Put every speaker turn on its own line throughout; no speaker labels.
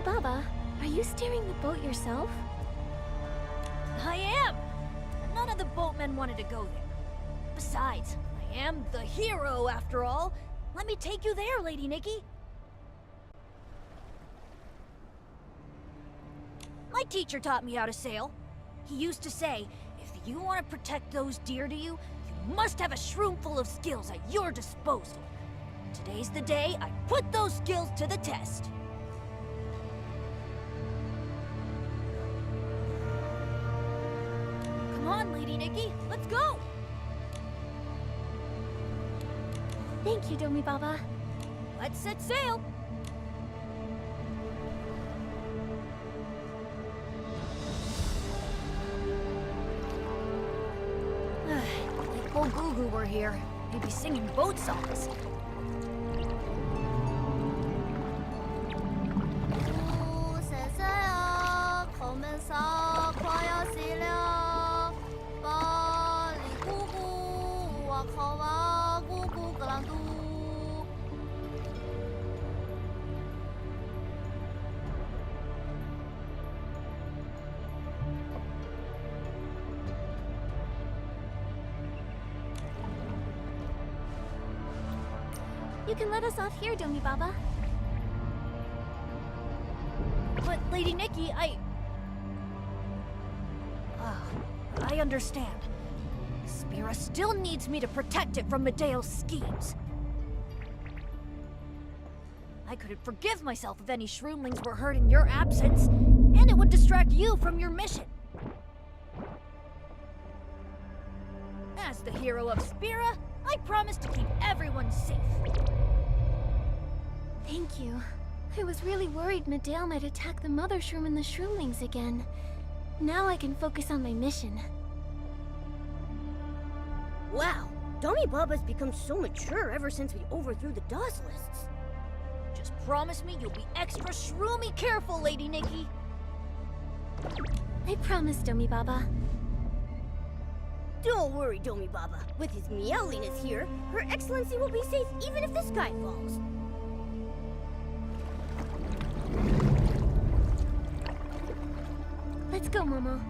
Baba, are you steering the boat yourself?
I am! None of the boatmen wanted to go there. Besides, I am the hero after all. Let me take you there, Lady Nikki. My teacher taught me how to sail. He used to say, if you want to protect those dear to you, you must have a shroom full of skills at your disposal. Today's the day I put those skills to the test. Come on, Lady Nikki, let's go!
Thank you, Domi Baba.
Let's set sail! If old Gugu were here, he'd be singing boat songs.
You can let us off here, Domi Baba.
But, Lady Nikki, I understand. Spira still needs me to protect it from Medeo's schemes. I couldn't forgive myself if any shroomlings were hurt in your absence, and it would distract you from your mission. As the hero of Spira, I promise to keep everyone safe.
Thank you. I was really worried Medeo might attack the Mother Shroom and the Shroomlings again. Now I can focus on my mission.
Wow, Domi Baba's become so mature ever since we overthrew the DOS lists.
Just promise me you'll be extra shroomy careful, Lady Nikki.
I promise, Domi Baba.
Don't worry, Domi Baba. With his Meowliness here, Her Excellency will be safe even if the sky falls.
Let's go, Momo.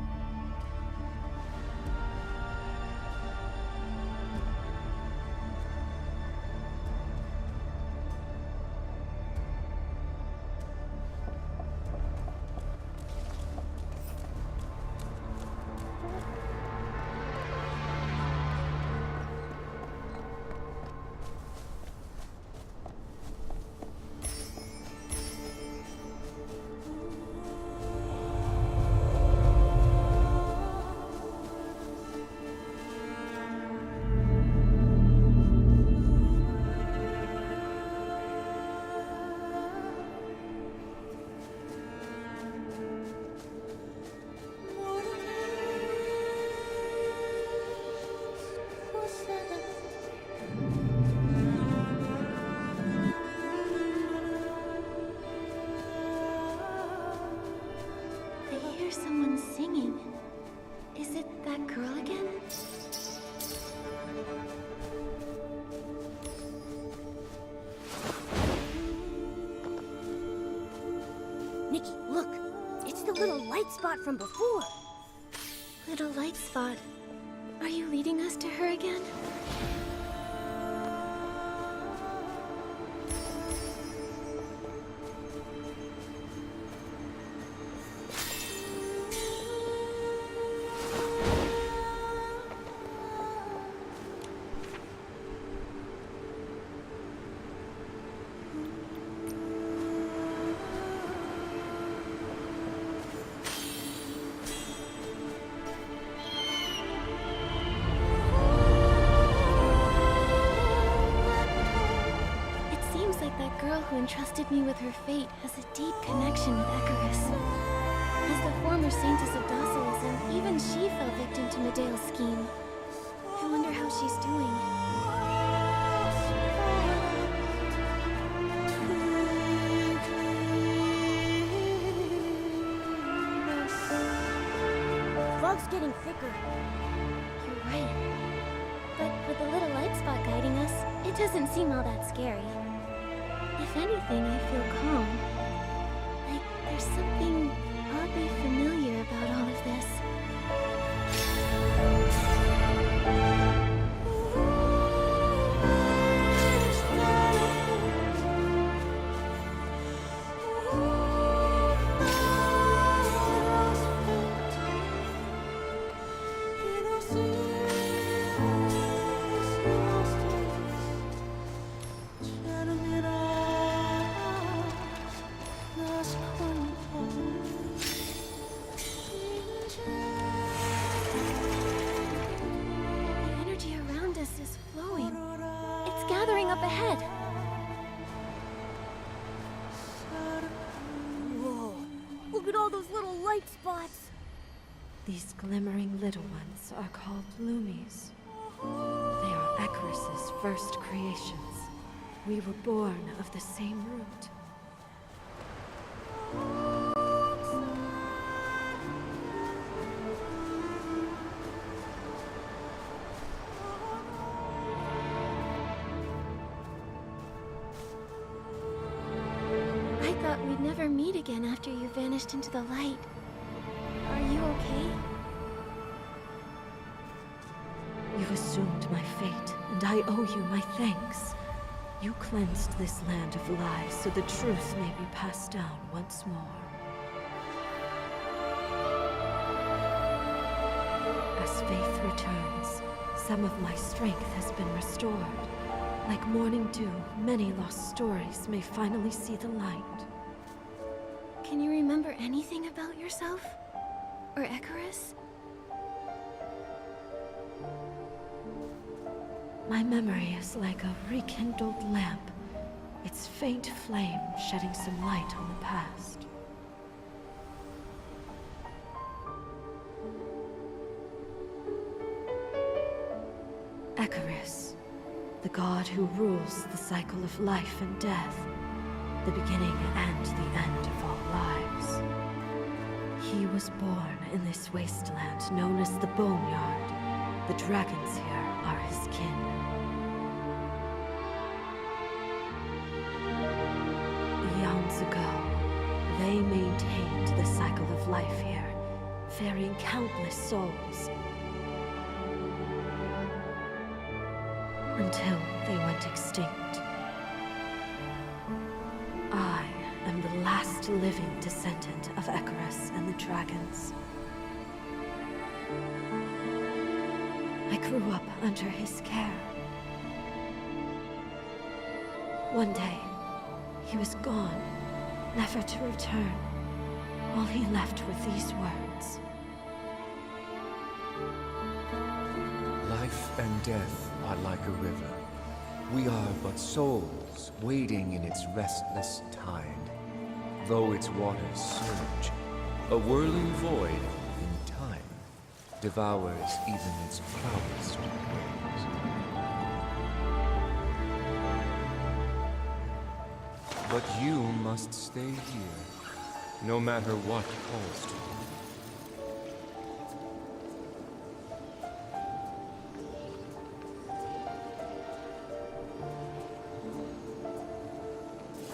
Someone singing. Is it that girl again?
Nikki, look! It's the little light spot from before!
Little light spot. Are you leading us to her again? Who entrusted me with her fate has a deep connection with Icarus. As the former saintess of docilism, even she fell victim to Medeo's scheme. I wonder how she's doing.
The fog's getting thicker.
You're right. But with the little light spot guiding us, it doesn't seem all that scary. If anything, I feel calm. Like There's something oddly familiar about all of this. The energy around us is flowing. It's gathering up ahead.
Whoa. Look at all those little light spots.
These glimmering little ones are called Loomies. They are Icarus's first creations. We were born of the same root.
I thought we'd never meet again after you vanished into the light. Are you okay?
You assumed my fate, and I owe you my thanks. You cleansed this land of lies so the truth may be passed down once more. As faith returns, some of my strength has been restored. Like morning dew, many lost stories may finally see the light.
Can you remember anything about yourself? Or Icarus?
My memory is like a rekindled lamp, its faint flame shedding some light on the past. Icarus, the god who rules the cycle of life and death, the beginning and the end of all lives. He was born in this wasteland known as the Boneyard. The dragons here are his kin. Eons ago, they maintained the cycle of life here, ferrying countless souls. Until they went extinct. I am the last living descendant of Icarus and the dragons. I grew up under his care. One day, he was gone, never to return. All he left were these words.
Life and death are like a river. We are but souls wading in its restless tide. Though its waters surge, a whirling void in time devours even its proudest waves. But you must stay here, no matter what calls to you.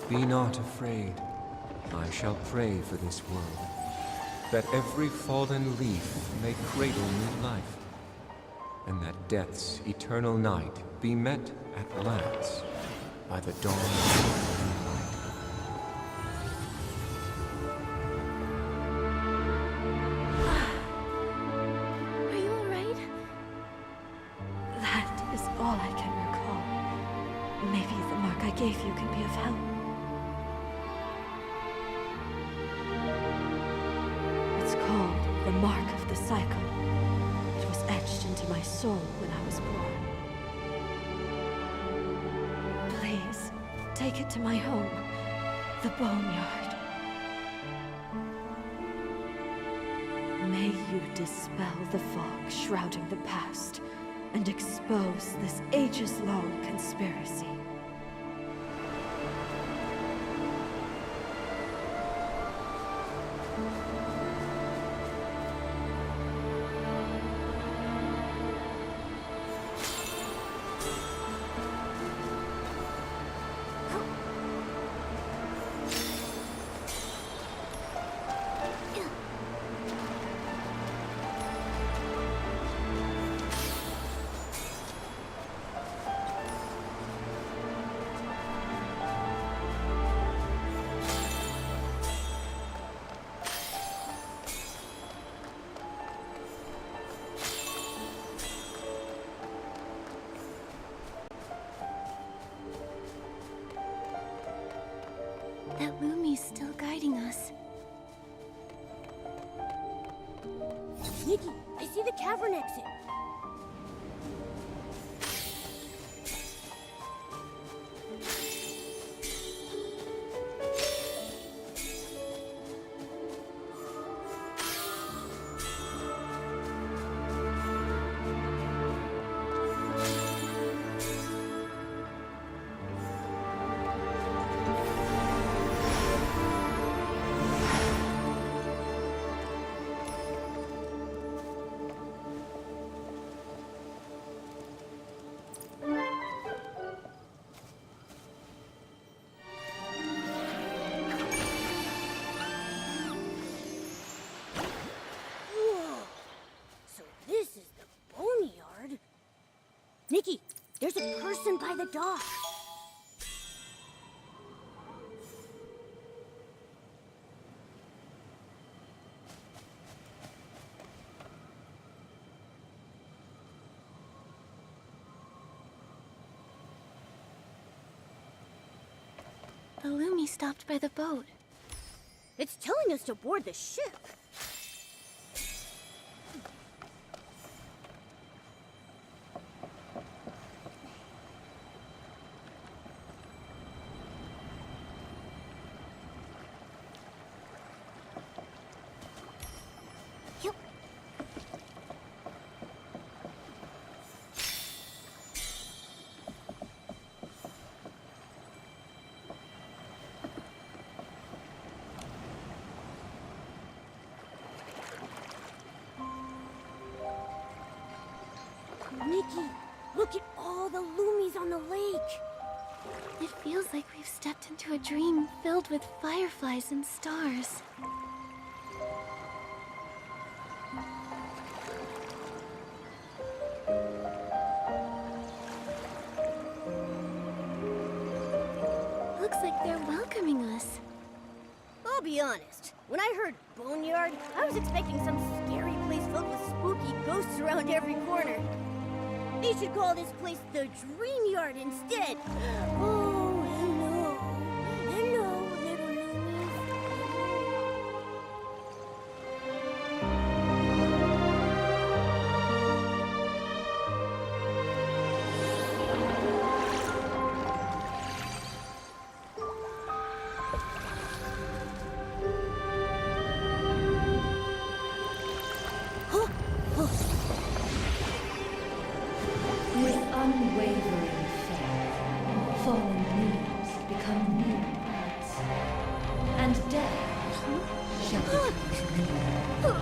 Be not afraid. I shall pray for this world, that every fallen leaf may cradle new life, and that death's eternal night be met at last by the dawn of new light.
Are you alright?
That is all I can recall. Maybe the mark I gave you can be of help. It's called the Mark of the Cycle. It was etched into my soul when I was born. Please, take it to my home, the Boneyard. May you dispel the fog shrouding the past and expose this ages-long conspiracy.
Nikki, I see the cavern exit. Nikki, there's a person by the dock.
The Lumi stopped by the boat.
It's telling us to board the ship. Nikki, look at all the Lumis on the lake.
It feels like we've stepped into a dream filled with fireflies and stars. Looks like they're welcoming us.
I'll be honest, when I heard Boneyard, I was expecting some scary place filled with spooky ghosts around every corner. They should call this place the Dream Yard instead. Oh, hello. Hello, little Lumis.
With unwavering faith, fallen leaves become new buds, and death shall become new. What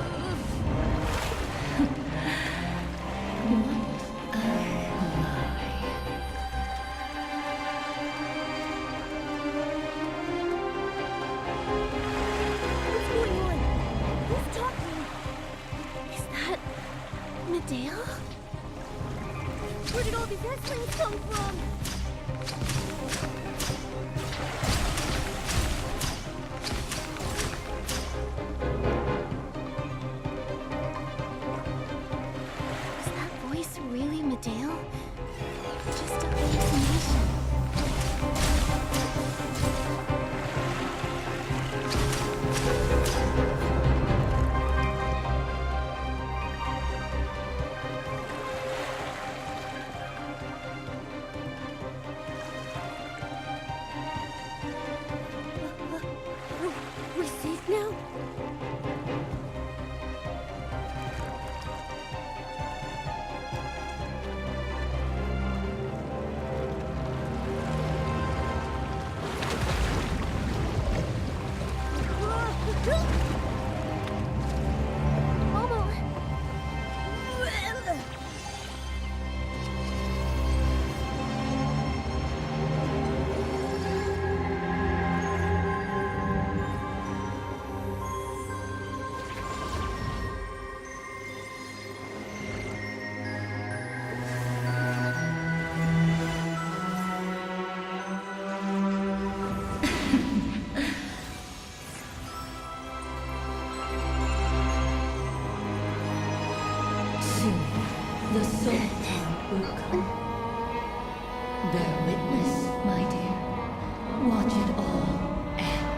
a lie.
What's going on? Who's talking?
Is that Medea?
Where did all these S-Wings come from?
Is that voice really Medea? Or just a hallucination?
We're safe now?
Momo!
Soon, the soul time will come. Bear witness, my dear. Watch it all end.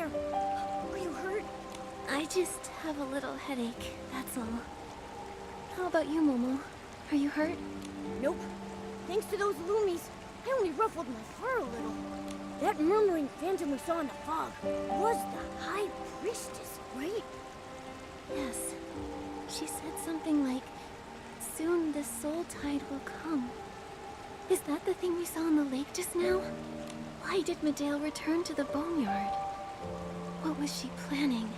there? Are you hurt?
I just have a little headache, that's all. How about you, Momo? Are you hurt?
Nope. Thanks to those loomies, I only ruffled my fur a little. That murmuring phantom we saw in the fog was the High Priestess, right?
Yes. She said something like, soon the soul tide will come. Is that the thing we saw in the lake just now? Why did Medale return to the boneyard? What was she planning?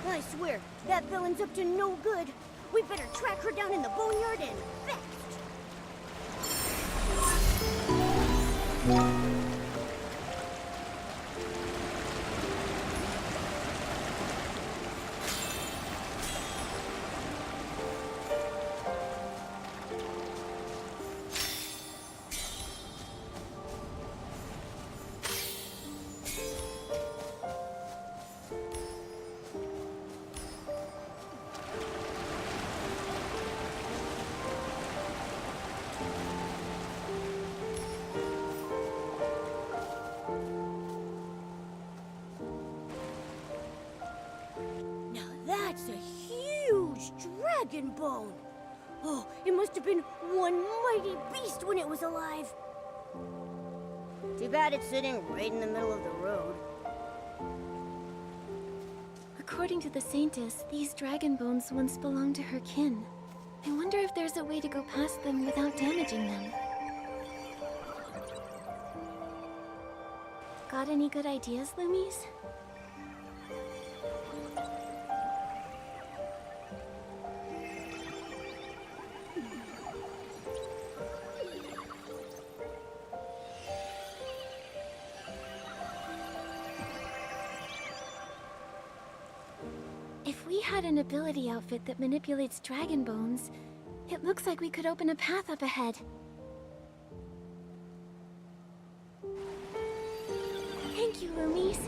I swear, that villain's up to no good. We better track her down in the boneyard and fast. That's a huge dragon bone. Oh, it must have been one mighty beast when it was alive. Too bad it's sitting right in the middle of the road.
According to the Saintess, these dragon bones once belonged to her kin. I wonder if there's a way to go past them without damaging them. Got any good ideas, Loomies? If we had an ability outfit that manipulates dragon bones, it looks like we could open a path up ahead. Thank you, Loomies.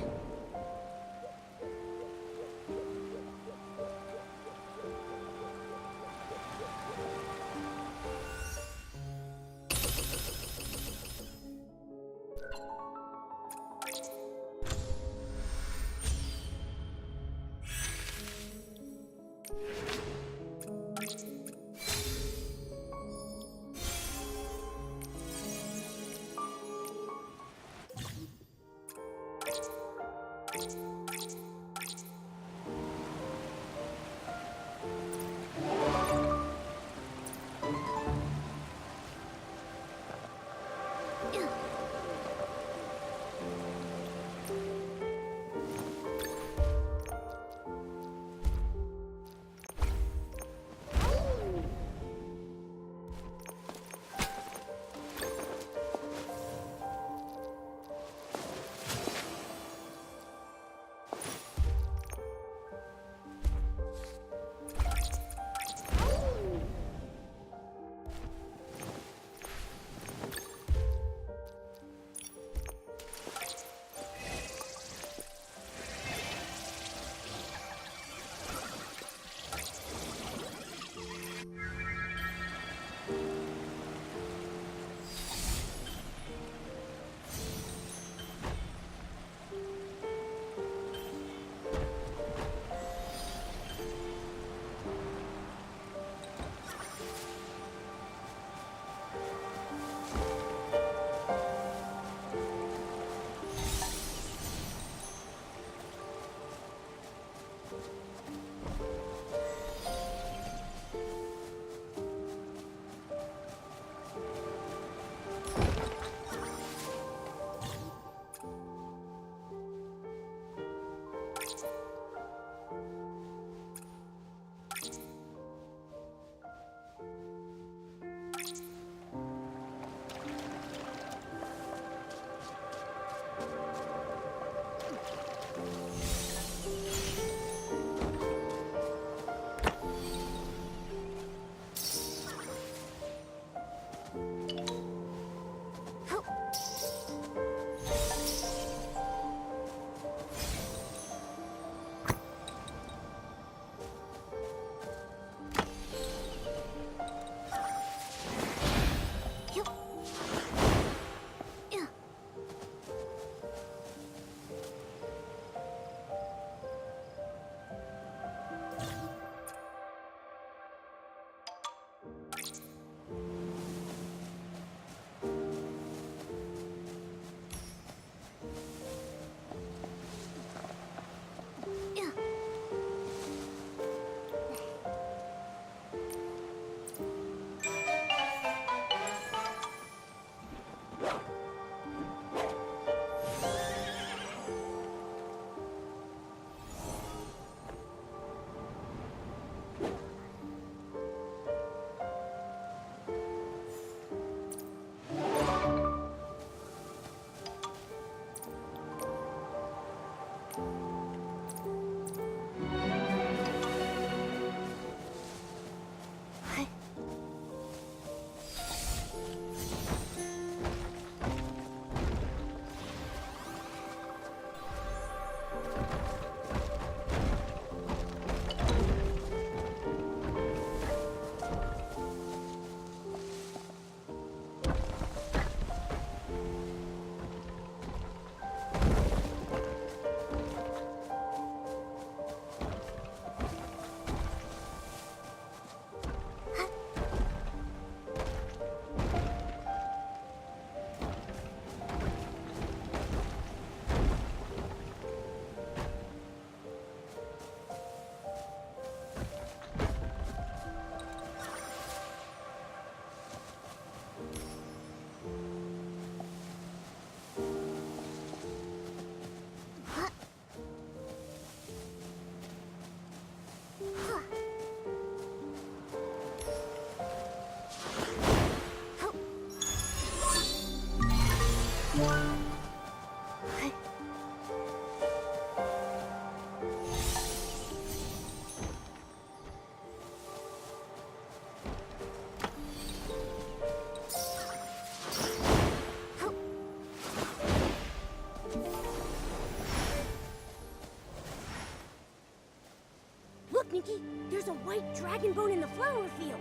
Look, Nikki, there's a white dragon bone in the flower field.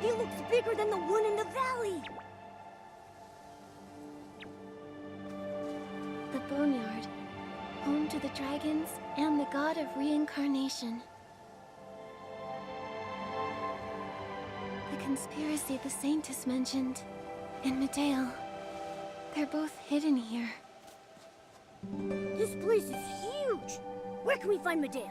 It looks bigger than the one in the valley.
The Boneyard, home to the dragons and the god of reincarnation. The conspiracy the Saintess mentioned, and Medale. They're both hidden here.
This place is huge. Where can we find Medale?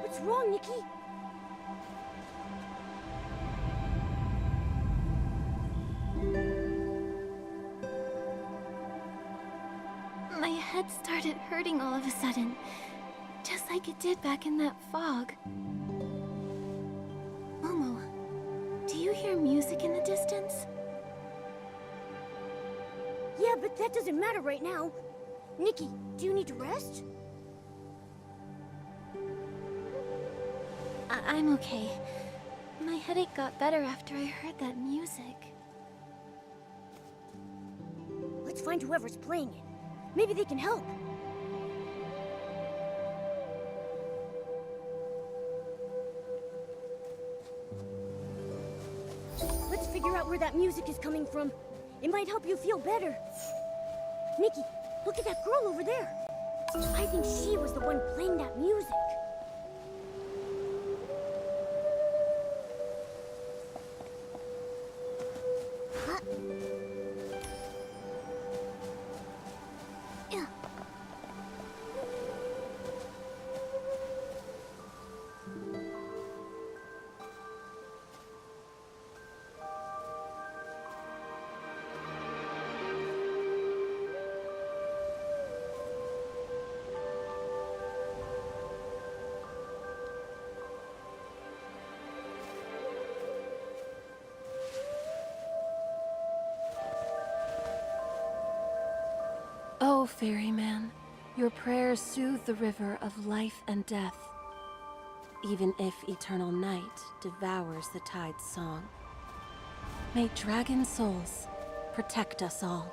What's wrong, Nikki?
My head started hurting all of a sudden, just like it did back in that fog. Momo, do you hear music in the distance?
Yeah, but that doesn't matter right now. Nikki, do you need to rest?
I'm okay. My headache got better after I heard that music.
Let's find whoever's playing it. Maybe they can help. Let's figure out where that music is coming from. It might help you feel better. Nikki, look at that girl over there. I think she was the one playing that music. Huh? Yeah.
Oh, ferryman, your prayers soothe the river of life and death, even if eternal night devours the tide's song. May dragon souls protect us all.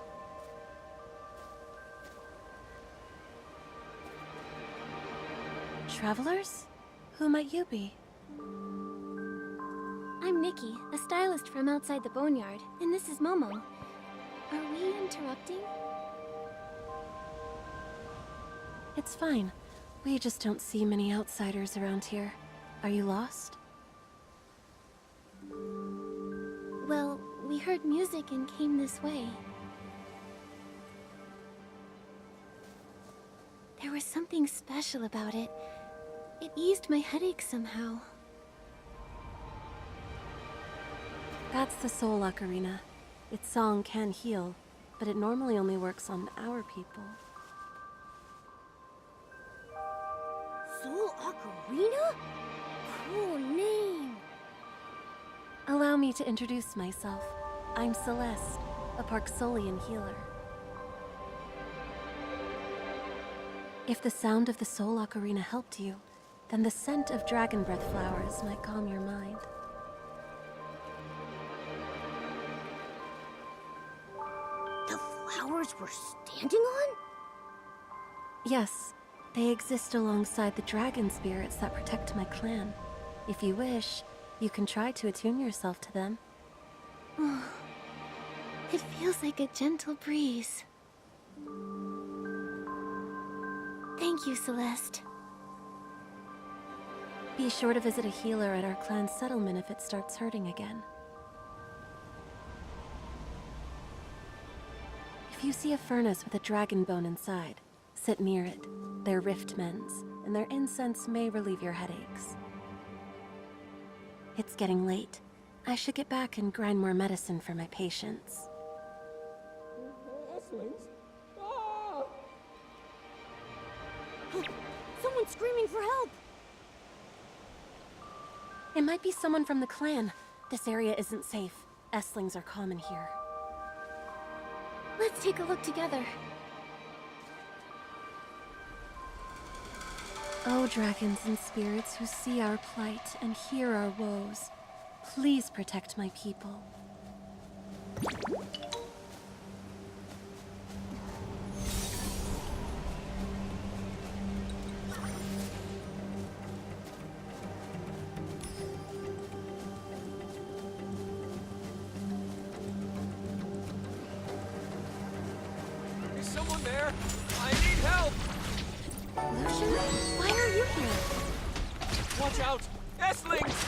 Travelers? Who might you be?
I'm Nikki, a stylist from outside the Boneyard, and this is Momo. Are we interrupting?
It's fine. We just don't see many outsiders around here. Are you lost?
Well, we heard music and came this way. There was something special about it. It eased my headache somehow.
That's the Soul Ocarina. Its song can heal, but it normally only works on our people.
Soul Ocarina? Cool name.
Allow me to introduce myself. I'm Celeste, a Parksolian healer. If the sound of the Soul Ocarina helped you, then the scent of dragon breath flowers might calm your mind.
The flowers we're standing on?
Yes, they exist alongside the dragon spirits that protect my clan. If you wish, you can try to attune yourself to them.
It feels like a gentle breeze. Thank you, Celeste.
Be sure to visit a healer at our clan's settlement if it starts hurting again. If you see a furnace with a dragon bone inside, sit near it. They're rift mends, and their incense may relieve your headaches. It's getting late. I should get back and grind more medicine for my patients.
Someone's screaming for help!
It might be someone from the clan. This area isn't safe. Estlings are common here.
Let's take a look together.
Oh, dragons and spirits who see our plight and hear our woes, please protect my people.
Is someone there? I need help!
Lucian, why are you here?
Watch out! Estlings!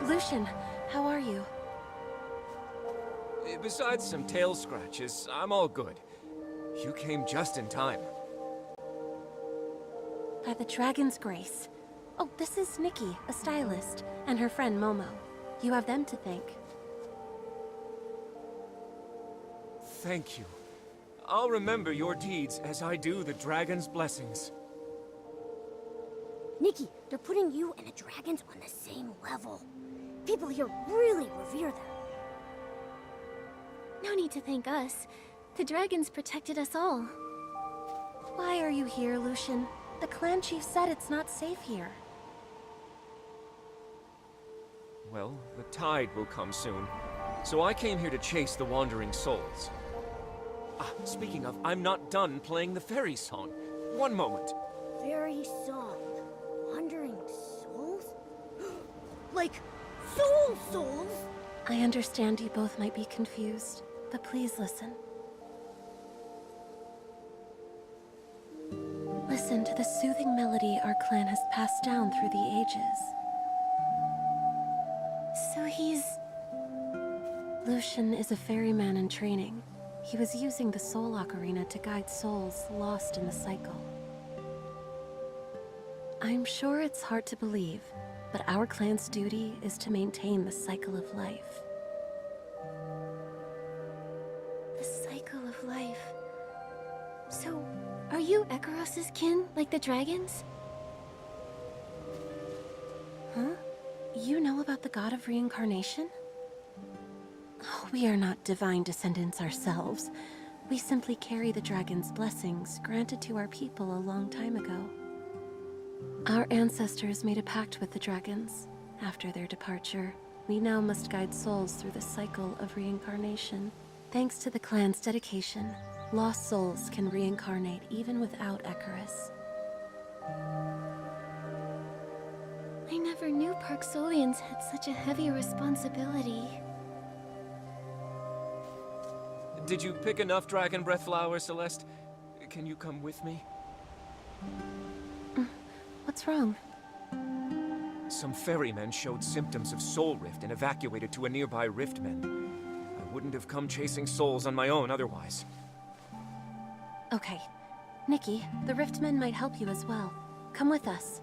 Lucian, how are you?
Besides some tail scratches, I'm all good. You came just in time.
By the dragon's grace. Oh, this is Nikki, a stylist, and her friend Momo. You have them to thank.
Thank you. I'll remember your deeds as I do the dragon's blessings.
Nikki, they're putting you and the dragons on the same level. People here really revere them.
No need to thank us. The dragons protected us all.
Why are you here, Lucian? The clan chief said it's not safe here.
Well, the tide will come soon, so I came here to chase the wandering souls. Ah, speaking of, I'm not done playing the fairy song. One moment.
Fairy song. Wandering souls? Like, soul souls?
I understand you both might be confused, but please listen. Listen to the soothing melody our clan has passed down through the ages.
So he's...
Lucian is a ferryman in training. He was using the Soul Ocarina to guide souls lost in the cycle. I'm sure it's hard to believe, but our clan's duty is to maintain the cycle of life.
the cycle of life. So, are you Ekaros's kin, like the dragons?
Huh? You know about the god of reincarnation? Oh, we are not divine descendants ourselves. We simply carry the dragon's blessings granted to our people a long time ago. Our ancestors made a pact with the dragons. After their departure, We now must guide souls through the cycle of reincarnation. Thanks to the clan's dedication, lost souls can reincarnate even without Icarus.
I never knew Parksolians had such a heavy responsibility.
Did you pick enough dragon breath flowers, Celeste? Can you come with me?
What's wrong?
Some ferrymen showed symptoms of soul rift and evacuated to a nearby riftmen. I wouldn't have come chasing souls on my own otherwise.
Okay. Nikki, the Riftmen might help you as well. Come with us.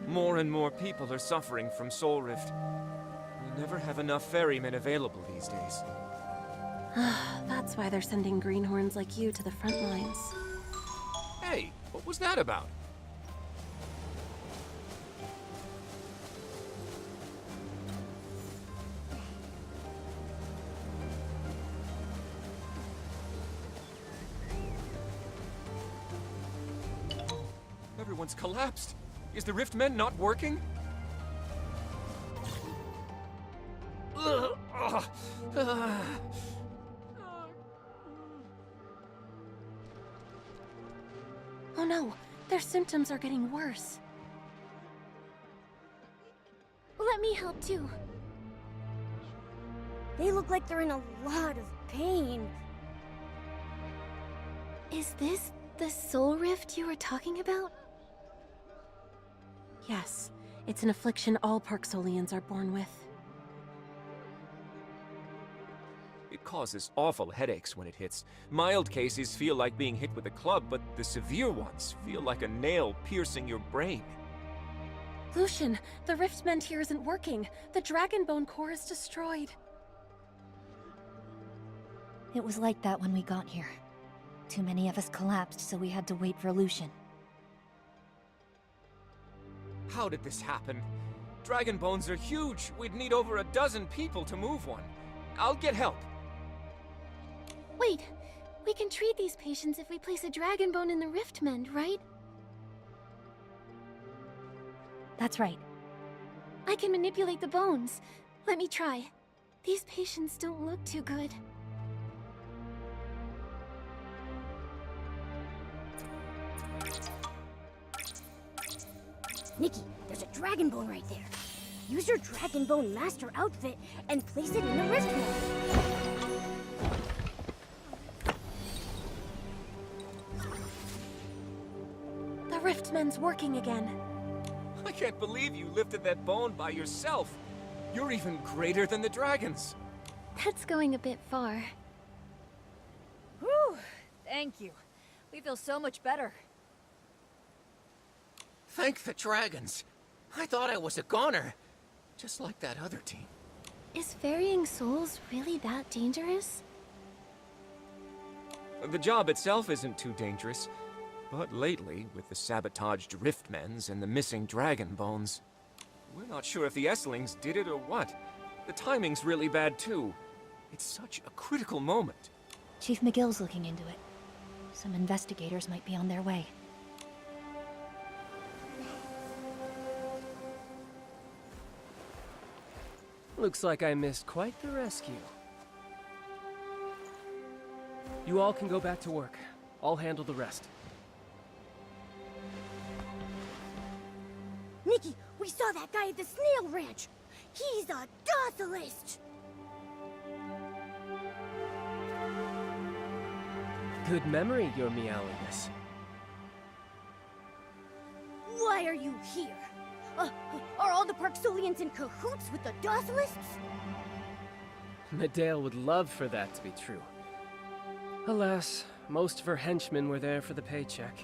More and more people are suffering from soul rift. We never have enough ferrymen available these days.
That's why they're sending greenhorns like you to the front lines.
Hey, what was that about? Everyone's collapsed. Is the Riftmen not working?
Oh no, their symptoms are getting worse.
Let me help too.
They look like they're in a lot of pain.
Is this the soul rift you were talking about?
Yes, it's an affliction all Parksolians are born with.
It causes awful headaches when it hits. Mild cases feel like being hit with a club, but the severe ones feel like a nail piercing your brain.
Lucian, the Riftmend here isn't working. The Dragonbone core is destroyed.
It was like that when we got here. Too many of us collapsed, so we had to wait for Lucian.
How did this happen? Dragon bones are huge. We'd need over a dozen people to move one. I'll get help.
Wait, we can treat these patients if we place a dragon bone in the Riftmend, right?
That's right.
I can manipulate the bones. Let me try. These patients don't look too good.
Nikki, there's a dragon bone right there. Use your dragon bone master outfit and place it in the Riftmend.
The Riftmend's working again.
I can't believe you lifted that bone by yourself. You're even greater than the dragons.
That's going a bit far.
Whew! Thank you. We feel so much better.
Thank the dragons. I thought I was a goner. Just like that other team.
Is ferrying souls really that dangerous?
The job itself isn't too dangerous. But lately, with the sabotaged Riftmens and the missing dragon bones, we're not sure if the Esslings did it or what. The timing's really bad too. It's such a critical moment.
Chief McGill's looking into it. Some investigators might be on their way.
Looks like I missed quite the rescue. You all can go back to work. I'll handle the rest.
Nikki, we saw that guy at the snail ranch. He's a docilist.
Good memory, your meowiness.
Why are you here? Are all the Parksolians in cahoots with the docilists?
Medale would love for that to be true. Alas, most of her henchmen were there for the paycheck.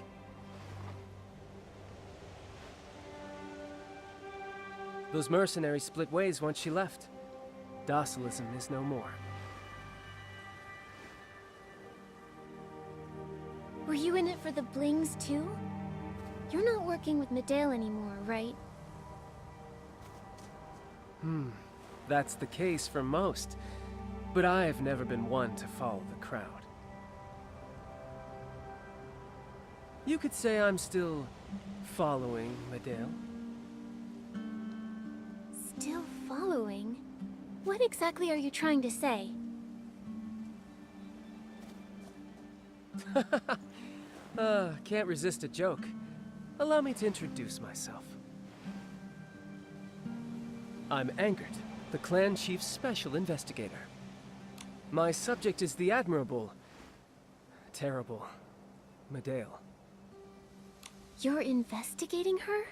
Those mercenaries split ways once she left. Docilism is no more.
Were you in it for the blings too? You're not working with Medale anymore, right?
That's the case for most. But I've never been one to follow the crowd. You could say I'm still following Medale.
following? What exactly are you trying to say?
Can't resist a joke. Allow me to introduce myself. I'm Angert, the clan chief's special investigator. My subject is the admirable, terrible Medale.
You're investigating her?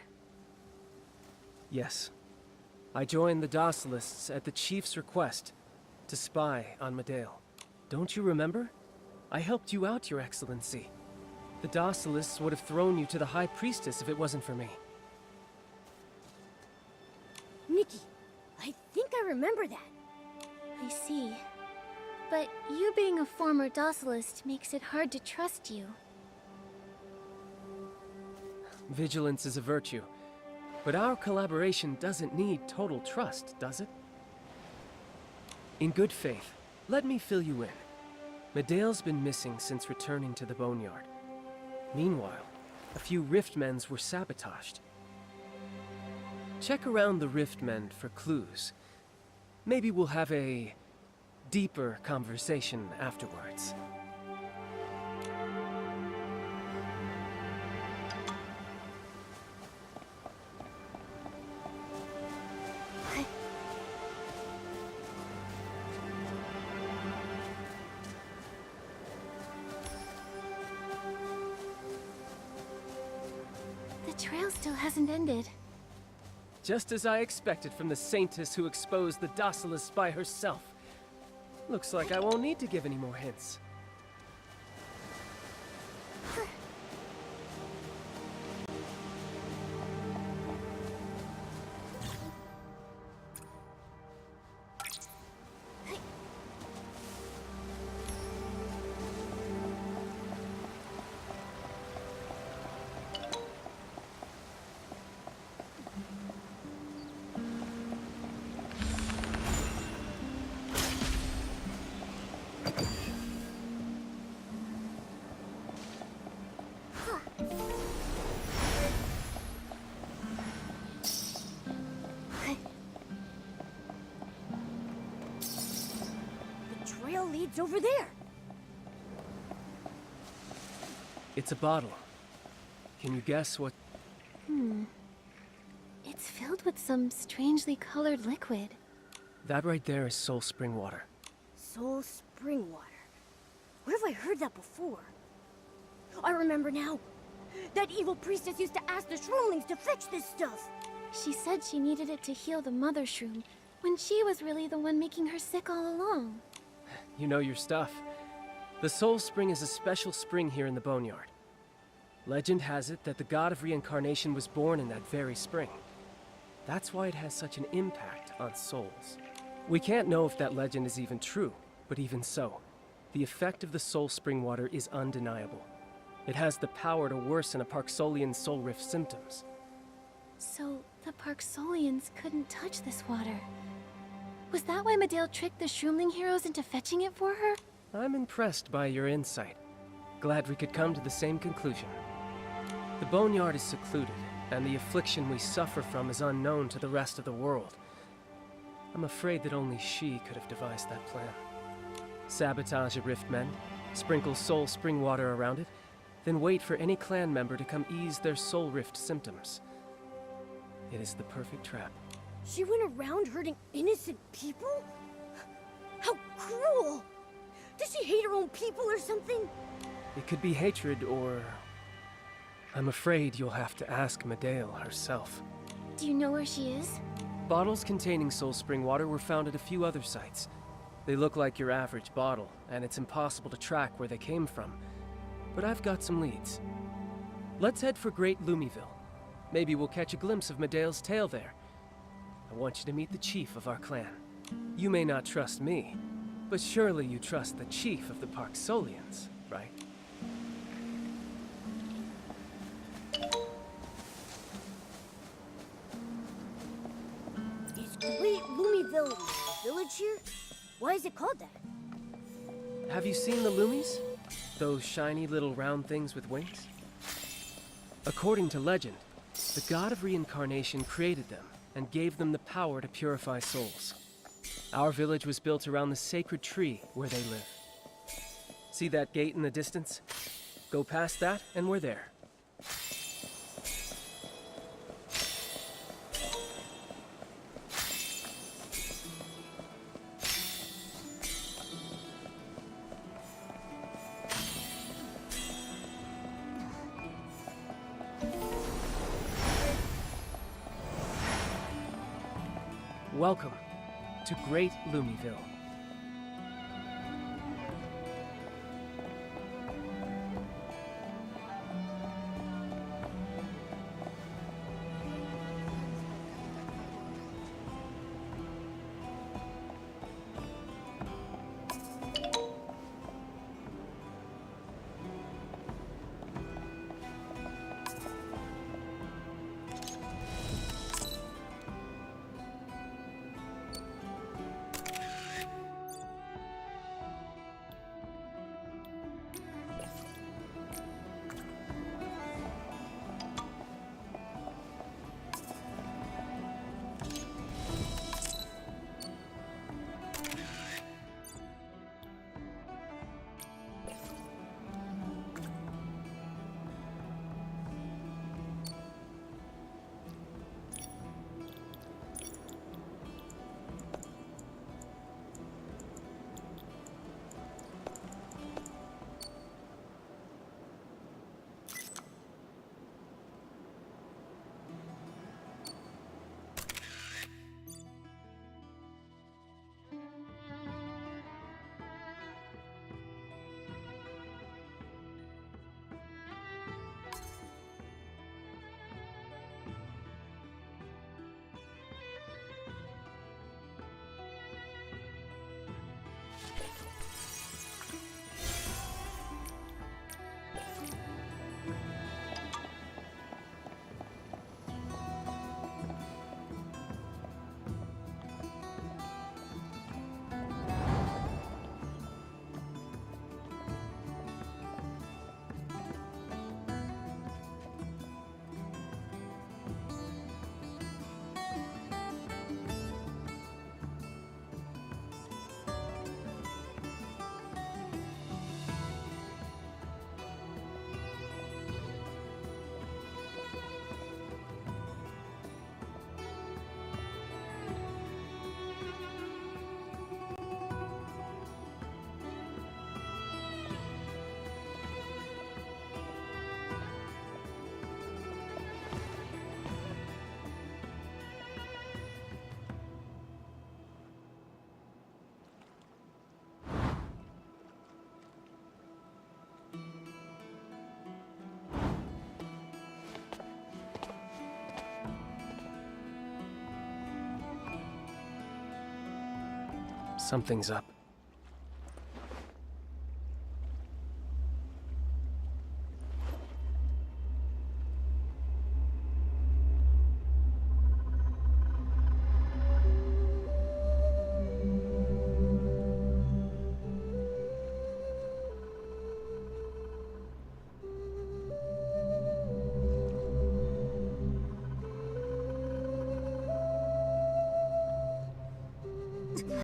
Yes. I joined the Docilists at the chief's request to spy on Medale. Don't you remember? I helped you out, Your Excellency. The Docilists would have thrown you to the High Priestess if it wasn't for me.
Nikki, I think I remember that.
I see. But you being a former Docilist makes it hard to trust you.
Vigilance is a virtue, but our collaboration doesn't need total trust, does it? In good faith, let me fill you in. Medale's been missing since returning to the Boneyard. Meanwhile, a few Riftmends were sabotaged. Check around the Riftmen for clues. Maybe we'll have a deeper conversation afterwards.
The trail still hasn't ended.
Just as I expected from the Saintess who exposed the Docilist by herself. Looks like I won't need to give any more hints.
The trail leads over there.
It's a bottle. Can you guess what...
It's filled with some strangely colored liquid.
That right there is Soul Spring water.
Soul Spring water. Where have I heard that before? I remember now. That evil priestess used to ask the Shroomlings to fetch this stuff.
She said she needed it to heal the Mother Shroom, when she was really the one making her sick all along.
You know your stuff. The Soul Spring is a special spring here in the Boneyard. Legend has it that the god of reincarnation was born in that very spring. That's why it has such an impact on souls. We can't know if that legend is even true, but even so, the effect of the Soul Spring water is undeniable. It has the power to worsen a Parksolian's soul rift symptoms.
So, the Parksolians couldn't touch this water. Was that why Medale tricked the Shroomling heroes into fetching it for her?
I'm impressed by your insight. Glad we could come to the same conclusion. The Boneyard is secluded, and the affliction we suffer from is unknown to the rest of the world. I'm afraid that only she could have devised that plan. Sabotage a Riftmen, sprinkle Soul Spring water around it, then wait for any clan member to come ease their soul rift symptoms. It is the perfect trap.
She went around hurting innocent people? How cruel! Does she hate her own people or something?
It could be hatred or... I'm afraid you'll have to ask Medale herself.
Do you know where she is?
Bottles containing Soul Spring water were found at a few other sites. They look like your average bottle, and it's impossible to track where they came from. But I've got some leads. Let's head for Great Lumiville. Maybe we'll catch a glimpse of Medale's tail there. I want you to meet the chief of our clan. You may not trust me, but surely you trust the chief of the Parksolians, right?
Is Great Lumiville a village here? Why is it called that?
Have you seen the Loomies? Those shiny little round things with wings? According to legend, the god of reincarnation created them and gave them the power to purify souls. Our village was built around the sacred tree where they live. See that gate in the distance? Go past that, and we're there. Welcome to Great Lumiville. Something's up.